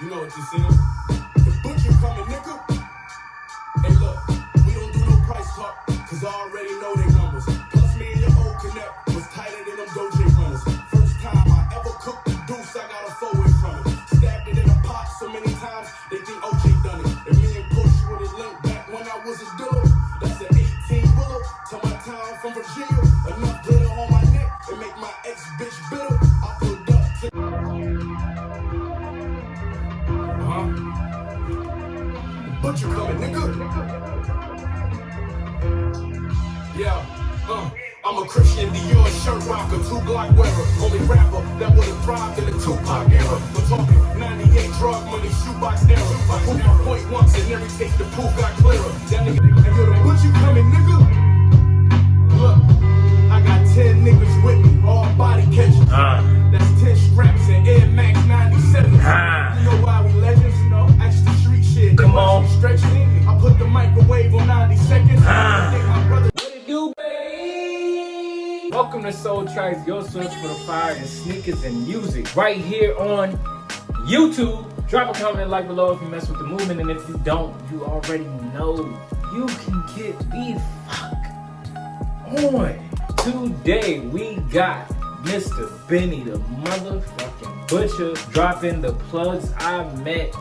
You know what you saying? The butcher coming, nigga. Hey, look, we don't do no price talk, cause I already know they numbers. Plus, me and your old connect was tighter than them Doja runners. First time I ever cooked the deuce, I got a forward from it. Stabbed it in a pot so many times, they think OJ done it. And me and Push with his link back when I was a dealer. That's an 18-wheeler to my town from Virginia. Enough glitter on my neck and make my ex-bitch bitter. I pulled up to... Butcher coming, nigga. Yeah, I'm a Christian Dior shirt rocker, 2-block wearer. Only rapper that would've thrived in the Tupac era. We're talking 98 drug money, shoebox era. I proved my point once and every take the proof got clearer. That nigga, hey, yo, the butcher coming, nigga. Look, I got 10 niggas with me, all body catchers. That's 10 straps and Air Max 97. You know why we legends, you know? Extra street shit. Come on. I put the microwave on 90 seconds. What it do, baby? Welcome to Soul Tracks, your source for the fire and sneakers and music. Right here on YouTube. Drop a comment and like below if you mess with the movement. And if you don't, you already know you can get the fuck on. Today we got Mr. Benny the motherfucking Butcher dropping the plugs I met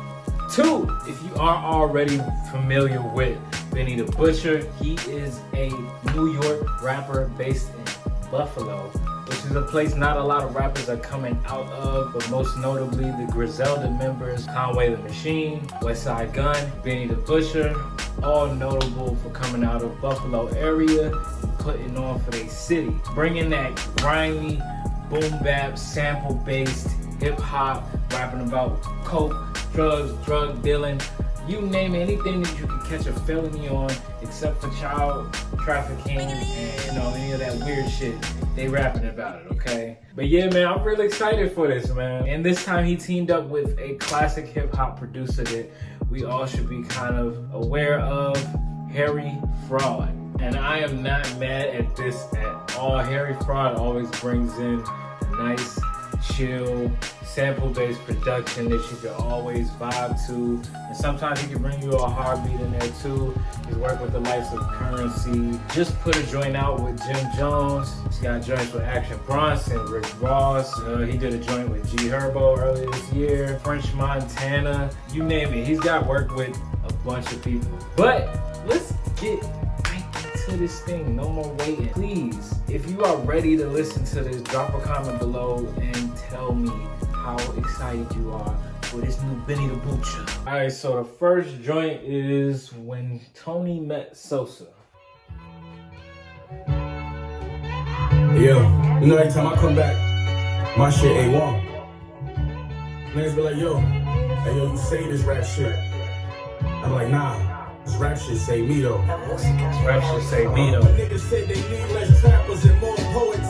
too. If you aren't already familiar with Benny the Butcher, he is a New York rapper based in Buffalo, which is a place not a lot of rappers are coming out of, but most notably the Griselda members, Conway the Machine, Westside Gunn, Benny the Butcher, all notable for coming out of Buffalo area and putting on for their city, bringing that grimy, boom bap, sample based hip hop, rapping about coke, drugs, drug dealing, you name it, anything that you can catch a felony on, except for child trafficking and you know any of that weird shit. They rapping about it, okay? But yeah, man, I'm really excited for this, man. And this time he teamed up with a classic hip hop producer that we all should be kind of aware of, Harry Fraud. And I am not mad at this at all. Harry Fraud always brings in a nice, chill, sample-based production that you can always vibe to, and sometimes he can bring you a hard beat in there too. He's worked with the likes of Currency, just put a joint out with Jim Jones. He's got joints with Action Bronson, Rick Ross. He did a joint with G Herbo earlier this year, French Montana, you name it. He's got work with a bunch of people. But let's get to this thing, no more waiting. Please, if you are ready to listen to this, drop a comment below and tell me how excited you are for this new Benny the Butcher. Alright, so the first joint is When Tony Met Sosa. Yo, you know every time I come back, my shit A1. Niggas be like, yo, hey yo, you say this rap shit. I'm like, nah. This rap shit say me though. Rap shit say me though. Niggas said they need less trappers and more poets.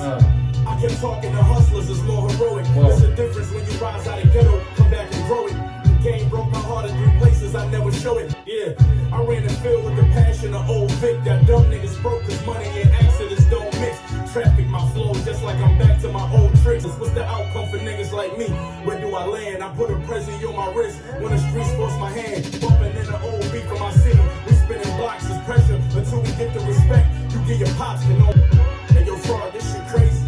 I kept talking to hustlers, it's more heroic. There's a difference when you rise out of ghetto, come back and grow it. The game broke my heart in 3 places, I never show it. Yeah, I ran the field with the passion of old Vic. That dumb niggas broke cause money and accidents don't mix. Traffic my flow just like I'm back to my old tricks. What's the outcome for niggas like me? Where do I land? I put a present on my wrist when the streets force my hand. Bumping in the old beat from my city. We spinning blocks as pressure until we get the respect. You get your pops and all. And yo, Fraud, this shit crazy.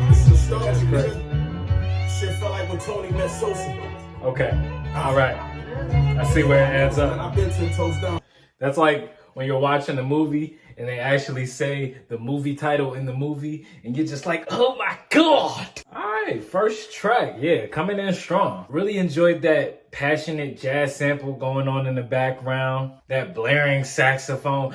This is nostalgic, nigga. Shit felt like when Tony met Sosa. Okay, alright. I see where it adds up. I've been 10 toes down. That's like when you're watching a movie and they actually say the movie title in the movie and you're just like, oh my god! Alright, first track, yeah, coming in strong. Really enjoyed that passionate jazz sample going on in the background, that blaring saxophone.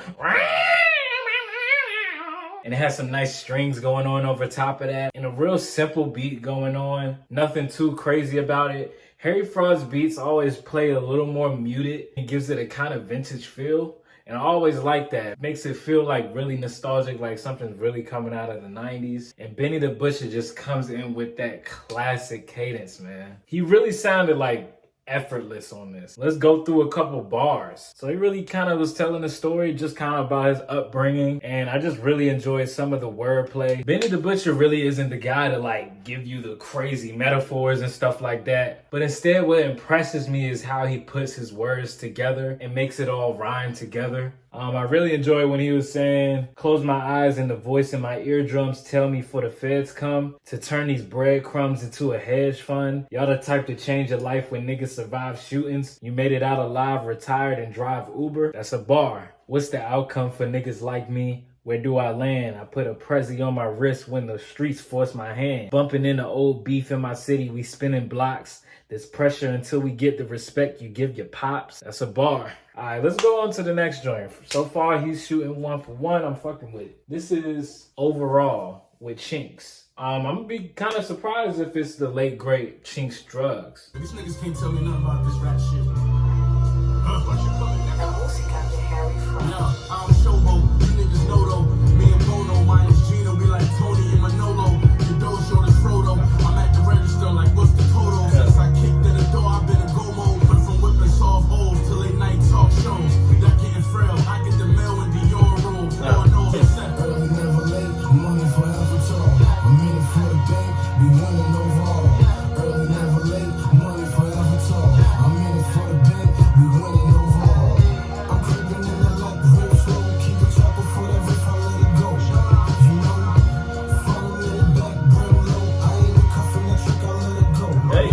And it has some nice strings going on over top of that. And a real simple beat going on. Nothing too crazy about it. Harry Fraud's beats always play a little more muted. It gives it a kind of vintage feel. And I always like that. It makes it feel like really nostalgic, like something's really coming out of the 90s. And Benny the Butcher just comes in with that classic cadence, man. He really sounded like effortless on this. Let's go through a couple bars. So he really kind of was telling a story just kind of about his upbringing, and I just really enjoyed some of the wordplay. Benny the Butcher really isn't the guy to like give you the crazy metaphors and stuff like that, but instead what impresses me is how he puts his words together and makes it all rhyme together. I really enjoyed when he was saying, close my eyes and the voice in my eardrums tell me for the feds come to turn these breadcrumbs into a hedge fund. Y'all the type to change your life when niggas survive shootings. You made it out alive, retired, and drive Uber. That's a bar. What's the outcome for niggas like me? Where do I land? I put a Prezi on my wrist when the streets force my hand. Bumping into old beef in my city, we spinning blocks. There's pressure until we get the respect you give your pops. That's a bar. All right, let's go on to the next joint. So far, he's shooting 1 for 1. I'm fucking with it. This is Overall with Chinx. I'm gonna be kind of surprised if it's the late great Chinx Drugs. These niggas can't tell me nothing about this rap shit. Nah, I don't showboat. You niggas know though. Me and Bono minus Gino be like Tony and Manolo. Your door short as Frodo. I'm at the register like what's the total? Since I kicked in the door, I've been in go mode. But from whipping soft holes till late night talk shows. That getting frail. I get the mail in Dior room. Lord knows it's set. Early, never late. Money forever tall. I'm in it for the bank. Be winning overall. Early, never late. Money forever tall. I'm in it for the bank. Be winning overall. I'm creeping in the light, real slow. Keep it chopping for that if I let it go. You know, follow me in the back, bring low. I ain't cuffing that trick, I let it go. Hey.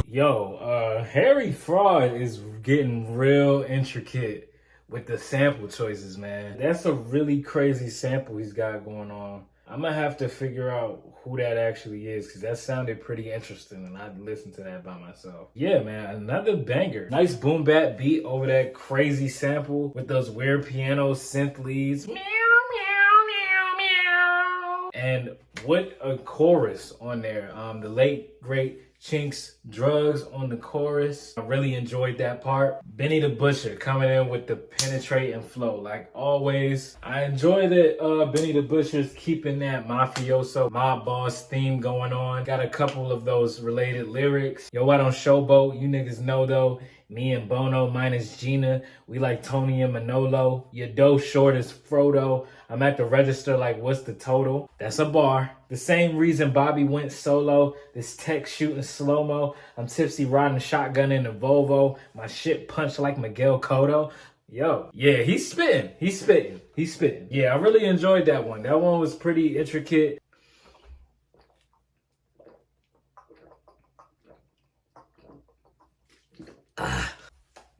You know, Yo, Harry Fraud is getting real intricate with the sample choices, man. That's a really crazy sample he's got going on. I'm gonna have to figure out who that actually is, because that sounded pretty interesting and I'd listen to that by myself. Yeah, man, another banger. Nice boom bap beat over that crazy sample with those weird piano synth leads. Meow, meow, meow, meow. And what a chorus on there. The late, great Chinx Drugs on the chorus. I really enjoyed that part. Benny the Butcher coming in with the penetrating flow like always. I enjoy that Benny the Butcher's keeping that mafioso mob boss theme going on. Got a couple of those related lyrics. Yo, I don't showboat. You niggas know though. Me and Bono minus Gina. We like Tony and Manolo. Your dough short as Frodo. I'm at the register like what's the total? That's a bar. The same reason Bobby went solo. This tech shooting slow-mo. I'm tipsy riding shotgun in the Volvo. My shit punched like Miguel Cotto. Yo, yeah, he's spitting. He's spitting. He's spitting. Yeah, I really enjoyed that one. That one was pretty intricate.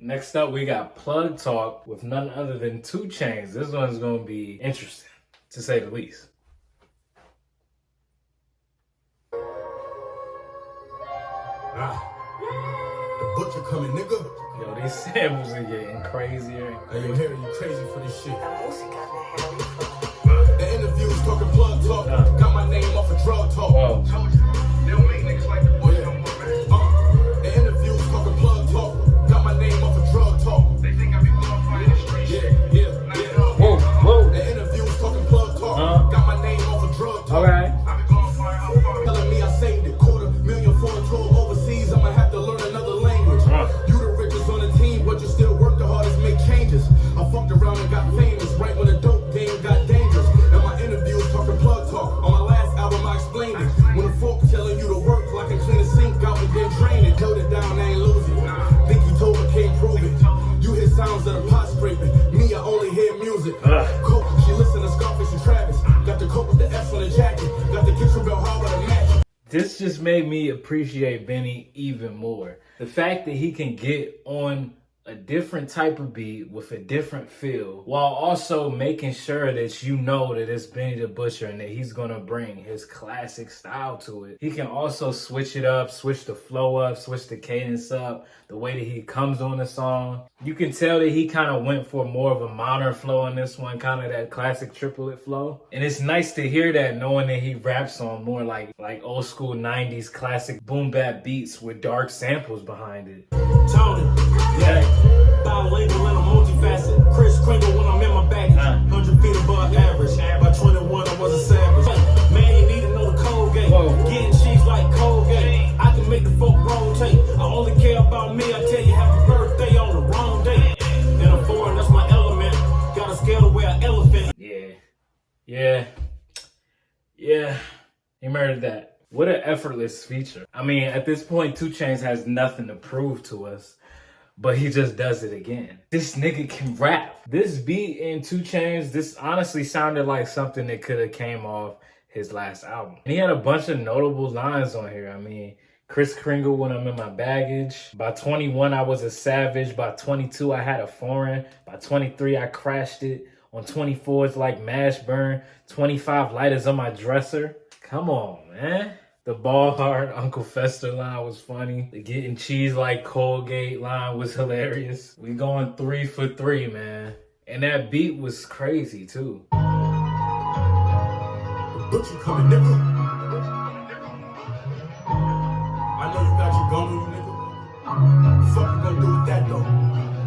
Next up, we got Plug Talk with none other than 2 Chainz. This one's gonna be interesting, to say the least. The butcher coming, nigga. Yo, these samples are getting crazier. Hey, yo, Harry, you crazy for this shit. The interviews talking plug talk. Got my name off of drug talk. Whoa. They don't make niggas like the butcher no more, man. The interviews talking plug talk. Got my name off of drug talk. They think I be glorifying the street. Yeah. Whoa, whoa. The interviews talking plug talk. Got my name off of drug talk. Okay. I be glorifying how far. Telling me I saved it. $250,000 for a tour overseas. I'ma have to learn another language. You the richest on the team, but you still work the hardest, make changes. I fucked around and got famous right when the dope game got dangerous. And my interviews talking plug talk. On my last album, I explained it. When the folk telling you to work like I clean a sink out and then drain it. Held it down, I ain't losing. Think he told me, can't prove it. You hear sounds of the pot scraping. Me, I only hear music. Coke, she listen to Scarface and Travis. Got the coke with the S on the jacket. Got the kitchen bell hard with a match. This just made me appreciate Benny even more. The fact that he can get on a different type of beat with a different feel while also making sure that you know that it's Benny the Butcher and that he's gonna bring his classic style to it. He can also switch it up, switch the flow up, switch the cadence up, the way that he comes on the song. You can tell that he kind of went for more of a modern flow on this one, kind of that classic triplet flow. And it's nice to hear that, knowing that he raps on more like old school 90s classic boom bap beats with dark samples behind it. Tony, yeah. Bilingual and I'm multifaceted. Chris Kringle when I'm in my baggage. 100 feet above average. By 21, I was a savage. Man, you need to know the Colgate. Getting cheese like Colgate. I can make the folk rotate. I only care about me. Yeah, he murdered that. What an effortless feature. I mean, at this point, 2 Chainz has nothing to prove to us, but he just does it again. This nigga can rap. This beat in 2 Chainz, this honestly sounded like something that could have came off his last album. And he had a bunch of notable lines on here. I mean, Kris Kringle, when I'm in my baggage. By 21, I was a savage. By 22, I had a foreign. By 23, I crashed it. On 24, it's like mash burn. 25 lighters on my dresser. Come on, man. The ball hard Uncle Fester line was funny. The getting cheese like Colgate line was hilarious. We going 3 for 3, man. And that beat was crazy, too. Butcher coming, nigga. I know you got your gun on you, nigga. Fuck you gonna do with that, though?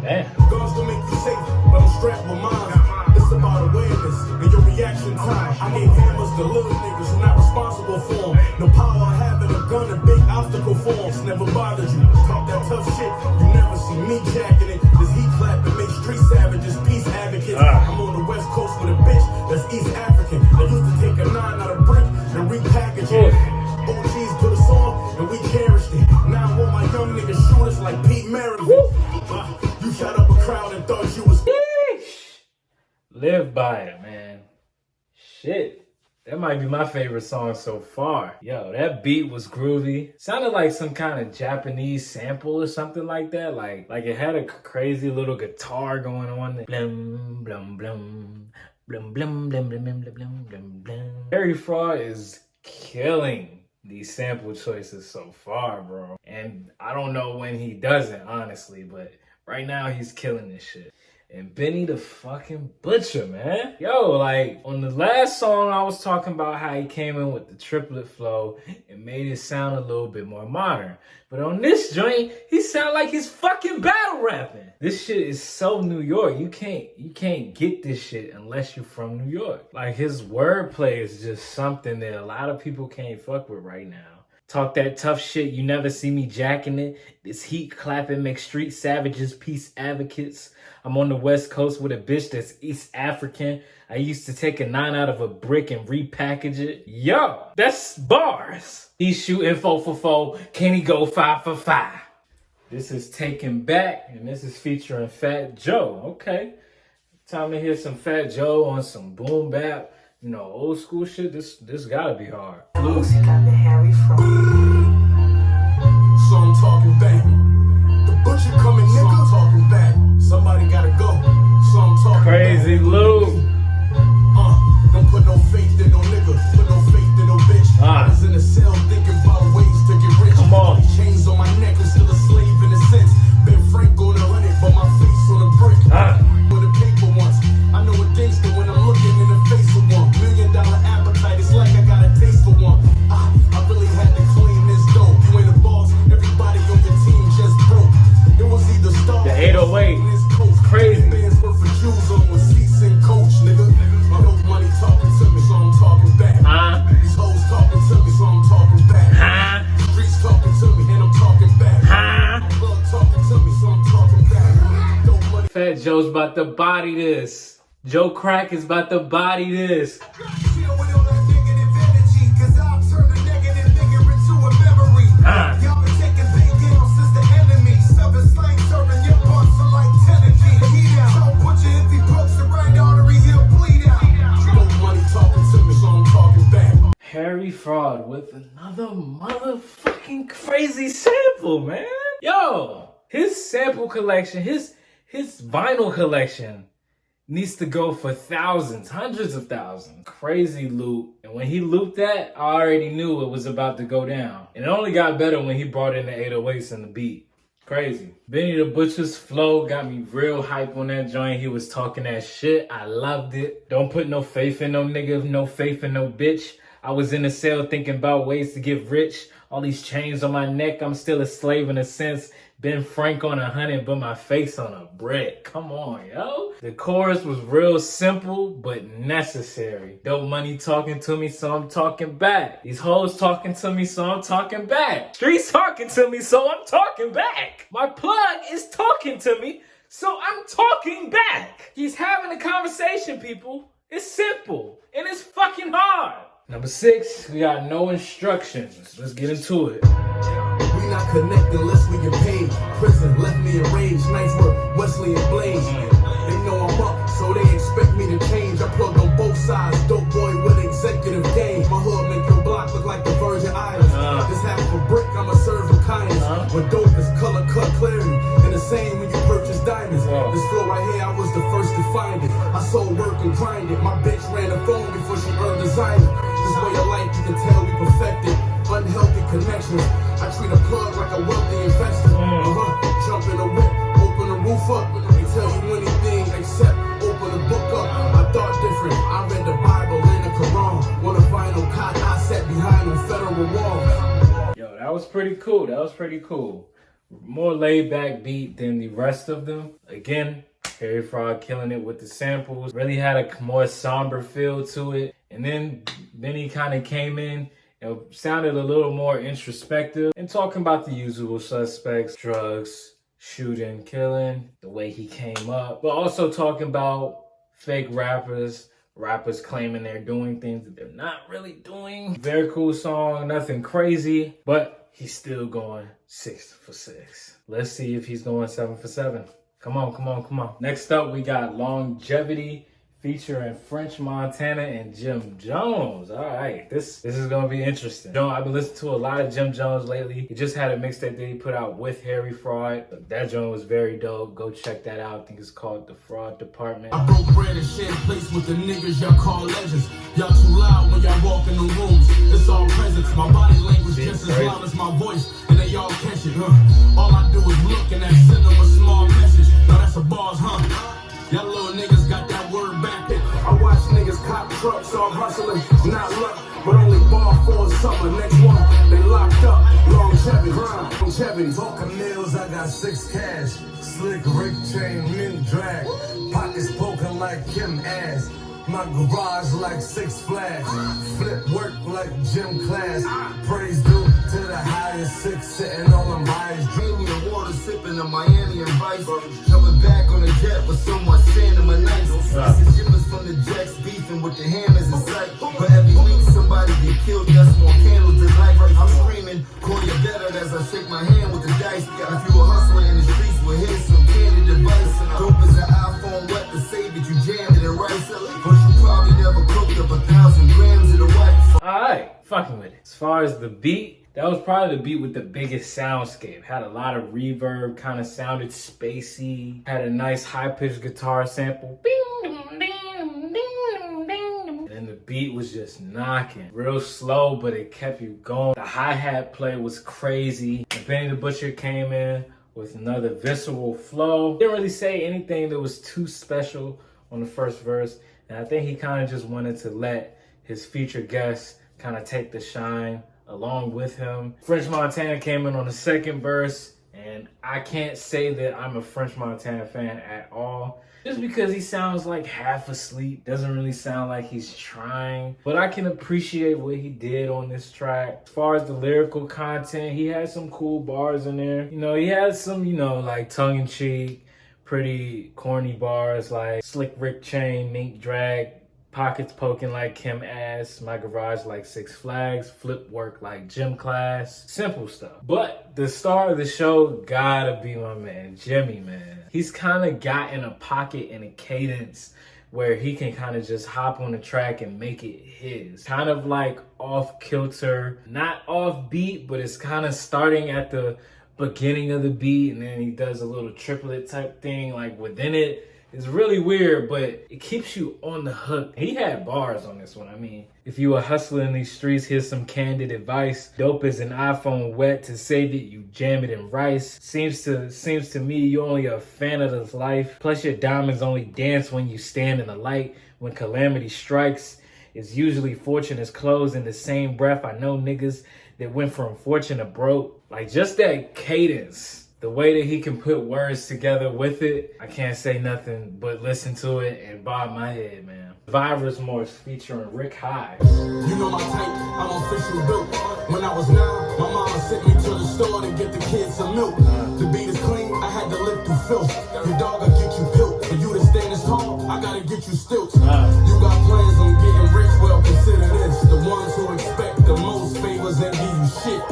Damn. Guns don't make you safe, but I'm strapped with mine. It's about awareness and your reaction time. I gave hammers to little niggas who not responsible for them. The power of having a gun, a big obstacle for them. It's never bothered you. Talk that tough shit, you never see me jacking it. This heat clapping makes street savages, peace advocates. I'm on the west coast with a bitch that's East African. I used to take a 9 out of brick and repackage it. OGs put us on and we cherished it. Now I want my young niggas shooters like Pete Maravich. You shot up a crowd and thought you was... Live by it, man. Shit. That might be my favorite song so far. Yo, that beat was groovy. Sounded like some kind of Japanese sample or something like that. Like it had a crazy little guitar going on. Blum, blum, blum. Blum, blum, blum, blum, blum, blum, blum, blum. Harry Fraud is killing these sample choices so far, bro. And I don't know when he doesn't, honestly, but right now he's killing this shit. And Benny the fucking Butcher, man. Yo, like, on the last song, I was talking about how he came in with the triplet flow and made it sound a little bit more modern. But on this joint, he sound like he's fucking battle rapping. This shit is so New York. You can't get this shit unless you're from New York. Like, his wordplay is just something that a lot of people can't fuck with right now. Talk that tough shit, you never see me jacking it. This heat clapping makes street savages peace advocates. I'm on the west coast with a bitch that's East African. I used to take a 9 out of a brick and repackage it. Yo, that's bars. He's shooting 4 for 4. Can he go 5 for 5? This is Taken Back, and this is featuring Fat Joe. Okay, time to hear some Fat Joe on some boom bap. You know, old school shit. This gotta be hard. Lucy. So I'm talking back. The butcher coming, nigga. So I'm talking back. Somebody gotta go. So I'm talking Crazy back. Lou. Don't put no faith in no nigga. Put no faith in no bitch. I was in a cell thinking about ways to get rich. Come on. These chains on my neck and still a slave in a sense. Ben Frank on the 100, but my face on a brick. With a paper once. I know a gangster when I'm looking in the face of one. $1 million appetite. It's like I got a taste for one. I really had to clean this dough. You ain't a boss. Everybody on your team just broke. It was either start. The 808. It's crazy. Bands worth for Jews on with seats and coach, nigga. I know money talking to me, so I'm talking back. These hoes talking to me, so I'm talking back. Streets talking to me, and I'm talking back. Blood talking to me, so I'm talking back. No money. Fat Joe's about to body this. Joe Crack is about to body this. Chill with all that negative energy, 'cause I'll turn the negative nigga into a memory. Y'all been taking big L's since the enemy. Seven slang serving your butts are like Tennessee. Heat out. Don't butcher if he pokes the right artery, he'll bleed out. No money talking to me, so I'm talking back. Harry Fraud with another motherfucking crazy sample, man. Yo, his sample collection, his vinyl collection needs to go for thousands, hundreds of thousands. Crazy loop. And when he looped that, I already knew it was about to go down. And it only got better when he brought in the 808s and the beat. Crazy. Benny the Butcher's flow got me real hype on that joint. He was talking that shit. I loved it. Don't put no faith in no nigga, no faith in no bitch. I was in the cell thinking about ways to get rich. All these chains on my neck, I'm still a slave in a sense. Ben Frank on 100, but my face on a brick. Come on, yo. The chorus was real simple, but necessary. Dope money talking to me, so I'm talking back. These hoes talking to me, so I'm talking back. Streets talking to me, so I'm talking back. My plug is talking to me, so I'm talking back. He's having a conversation, people. It's simple and it's fucking hard. Number 6, we got No Instructions. Let's get into it. We not connected unless we get paid. Prison left me enraged. Knife work, Wesley and Blaze. They know I'm up, so they expect me to change. I plug on both sides. Dope boy with executive game. My hood make your block look like the Virgin Islands. This half a brick, I'ma serve with kindness. But dope is color cut clarity. And the same when you purchase diamonds. This floor right here, I was the first to find it. I sold work and grinded. My bitch ran the phone before she earned designer. This way of life, you can tell we perfected. Unhealthy connections. I treat a plug like a wealthy investor. Jump in the whip, open the roof up. They tell you anything except open the book up. I thought different. I read the Bible and the Quran. On a vinyl cot, I sat behind on federal walls. Yo, that was pretty cool. That was pretty cool. More laid back beat than the rest of them. Again, Harry Fraud killing it with the samples. Really had a more somber feel to it. And then he kind of came in. It sounded a little more introspective and talking about the usual suspects, drugs, shooting, killing, the way he came up, but also talking about fake rappers claiming they're doing things that they're not really doing. Very cool song, nothing crazy, but he's still going 6 for 6. Let's see if he's going 7 for 7. Come on. Next up, we got Longevity featuring French Montana and Jim Jones. All right, this is gonna be interesting. I've been listening to a lot of Jim Jones lately. He just had a mixtape that he put out with Harry Fraud. That joint was very dope. Go check that out. I think it's called The Fraud Department. I broke bread and shared place with the niggas y'all call legends. Y'all too loud when y'all walk in the rooms. It's all presence. My body language just as loud as my voice, and they all catch it. All I do is look and that send them a small message. Now that's a bars, huh? Y'all little niggas got that word back. I watch niggas cop trucks all hustling, not luck, but only ball for a summer. Next one, they locked up. Longevity. Talking meals, I got 6 cash. Slick Rick chain, mint drag. Pockets poking like Kim ass. My garage like 6 Flags. Flip work like gym class. Praise due to the highest 6 sitting on them highest. Dreamy and water sipping a Miami and Vice. Jumping back on the jet with someone sanding my nights. Missing shippers from the jets beefing with the hammers in sight. But every week somebody get killed, that's more candles to light. I'm screaming, call you better as I shake my hand with the dice. If you a hustler in the streets, well here's some candid advice. Dope is an iPhone wet to save it, you jam it and rice. But you probably never cooked up 1,000 grams of the white. Alright, fucking with it. As far as the beat, that was probably the beat with the biggest soundscape. Had a lot of reverb, kind of sounded spacey. Had a nice high-pitched guitar sample. And the beat was just knocking. Real slow, but it kept you going. The hi-hat play was crazy. And Benny the Butcher came in with another visceral flow. Didn't really say anything that was too special on the first verse. And I think he kind of just wanted to let his featured guests kind of take the shine along with him. French Montana came in on the second verse, and I can't say that I'm a French Montana fan at all. Just because he sounds like half asleep, doesn't really sound like he's trying. But I can appreciate what he did on this track. As far as the lyrical content, he had some cool bars in there. You know, he had some, like tongue-in-cheek, pretty corny bars like Slick Rick chain, mink drag, pockets poking like Kim ass, my garage like 6 Flags, flip work like gym class, simple stuff. But the star of the show gotta be my man, Jimmy, man. He's kind of got in a pocket and a cadence where he can kind of just hop on the track and make it his. Kind of like off kilter, not off beat, but it's kind of starting at the beginning of the beat and then he does a little triplet type thing like within it. It's really weird, but it keeps you on the hook. He had bars on this one. I mean, if you a hustler in these streets, here's some candid advice. Dope is an iPhone wet to save it, you jam it in rice. Seems to me you only a fan of this life. Plus your diamonds only dance when you stand in the light. When calamity strikes, it's usually fortune is closed in the same breath. I know niggas that went from fortune to broke. Like just that cadence. The way that he can put words together with it, I can't say nothing but listen to it and bob my head, man. Survivor's Remorse featuring Rick High. You know my type, I'm official dope. When I was 9, my mama sent me to the store to get the kids some milk. To be this clean, I had to live through filth. Your dog will get you built. For you to stand as tall, I gotta get teach you stilts. You got plans on getting rich, well, consider this. The ones who expect the most favors and give you shit.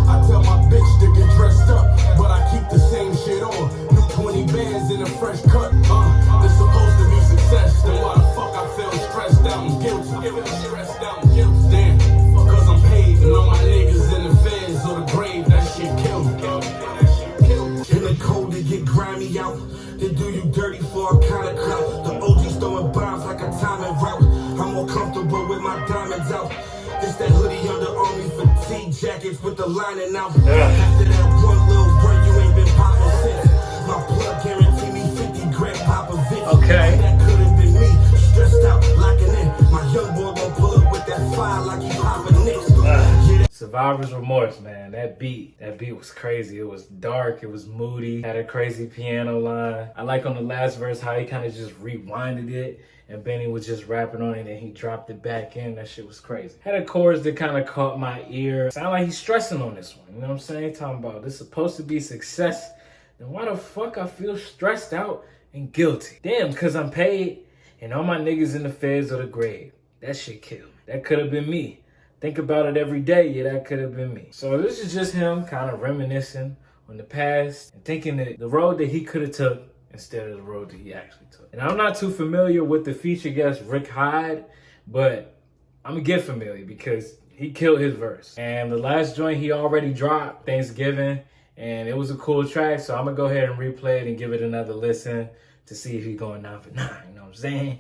I tell my bitch to get dressed up, but I keep the same shit on. New 20 bands in a fresh cut. It's supposed to be success. Then why the fuck I feel stressed out and guilty? Stressed out and guilty. Damn, cause I'm paid and all my niggas in the feds or the grave. That shit kill me. In the cold, they get grimy out. They do you dirty for a kind of clout. The OG's throwing bombs like a timing route. I'm more comfortable with my diamonds out. It's that hoodie under army fatigue jackets with the lining out. After that one little break, you ain't been popping since. My plug guarantee me 50 Greg Popovich. Okay. That could have been me. Stressed out, locking in. My young boy gon' pull up with that fire like he popping nicks. Survivor's Remorse, man. That beat was crazy. It was dark, it was moody, had a crazy piano line. I like on the last verse how he kind of just rewinded it and Benny was just rapping on it and he dropped it back in. That shit was crazy. Had a chorus that kind of caught my ear. Sound like he's stressing on this one. You know what I'm saying? Talking about this supposed to be success. Then why the fuck I feel stressed out and guilty? Damn, cause I'm paid and all my niggas in the feds or the grave. That shit killed me. That could have been me. Think about it every day, yeah, that could have been me. So this is just him kind of reminiscing on the past and thinking that the road that he could have took instead of the road that he actually took. And I'm not too familiar with the feature guest Rick Hyde, but I'm gonna get familiar because he killed his verse. And the last joint he already dropped, Thanksgiving, and it was a cool track, so I'm gonna go ahead and replay it and give it another listen to see if he's going 9 for 9, you know what I'm saying?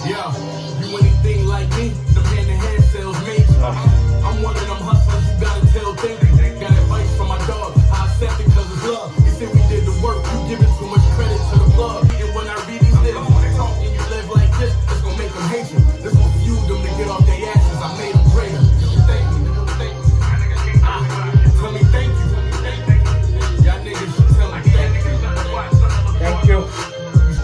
Yeah, you anything like me, the man that hand sells me. I'm one of them hustlers you gotta tell things. Got advice from my dog, I accept it cause it's love. He said we did the work, you giving too much credit to the plug. And when I read these lyrics, talk and you live like this, it's gonna make them hate you. This gon' fuel them to get off their asses, I made them greater. Thank me, thank me. Tell me thank you. Y'all niggas should tell me thank you. Thank you.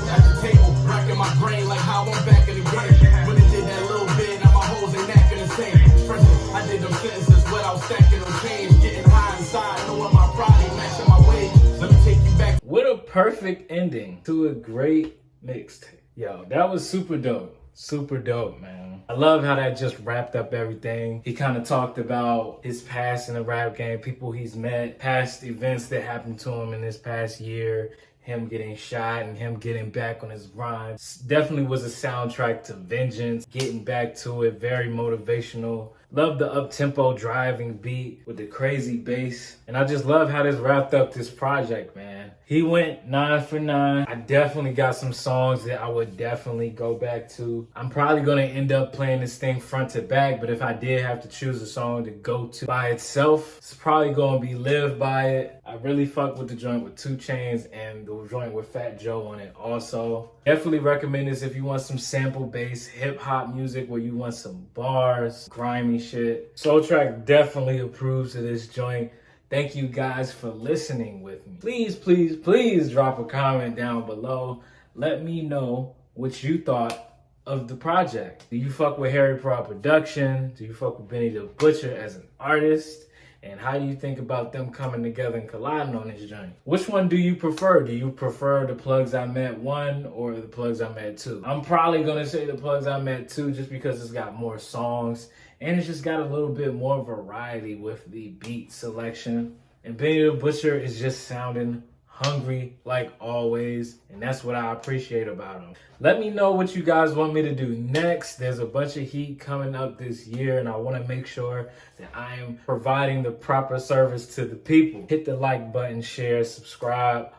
At the table, racking my brain like how I'm back in the game. When it did that little bit, now my hoes ain't acting the same. Stressing, I did them sentences without stacking them change. Getting high inside, knowing my pride ain't matching my wage. Let me take you back. What a perfect ending to a great mixtape. Yo, that was super dope. Super dope, man. I love how that just wrapped up everything. He kind of talked about his past in the rap game, people he's met, past events that happened to him in this past year, him getting shot and him getting back on his grind. Definitely was a soundtrack to vengeance, getting back to it, very motivational. Love the up-tempo driving beat with the crazy bass. And I just love how this wrapped up this project, man. He went 9 for 9. I definitely got some songs that I would definitely go back to. I'm probably gonna end up playing this thing front to back, but if I did have to choose a song to go to by itself, it's probably gonna be Live By It. I really fuck with the joint with 2 Chainz and the joint with Fat Joe on it also. Definitely recommend this if you want some sample-based hip-hop music where you want some bars, grimy shit. Soul Track definitely approves of this joint. Thank you guys for listening with me. Please, please, please drop a comment down below. Let me know what you thought of the project. Do you fuck with Harry Prod production? Do you fuck with Benny the Butcher as an artist? And how do you think about them coming together and colliding on this joint? Which one do you prefer? Do you prefer the Plugs I Met 1 or the Plugs I Met 2? I'm probably gonna say the Plugs I Met 2 just because it's got more songs and it's just got a little bit more variety with the beat selection. And Benny the Butcher is just sounding hungry like always, and that's what I appreciate about him. Let me know what you guys want me to do next. There's a bunch of heat coming up this year, and I want to make sure that I am providing the proper service to the people. Hit the like button, share, subscribe,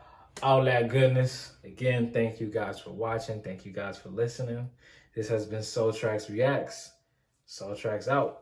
all that goodness. Again, thank you guys for watching. Thank you guys for listening. This has been Soul Tracks Reacts. Soul Tracks out.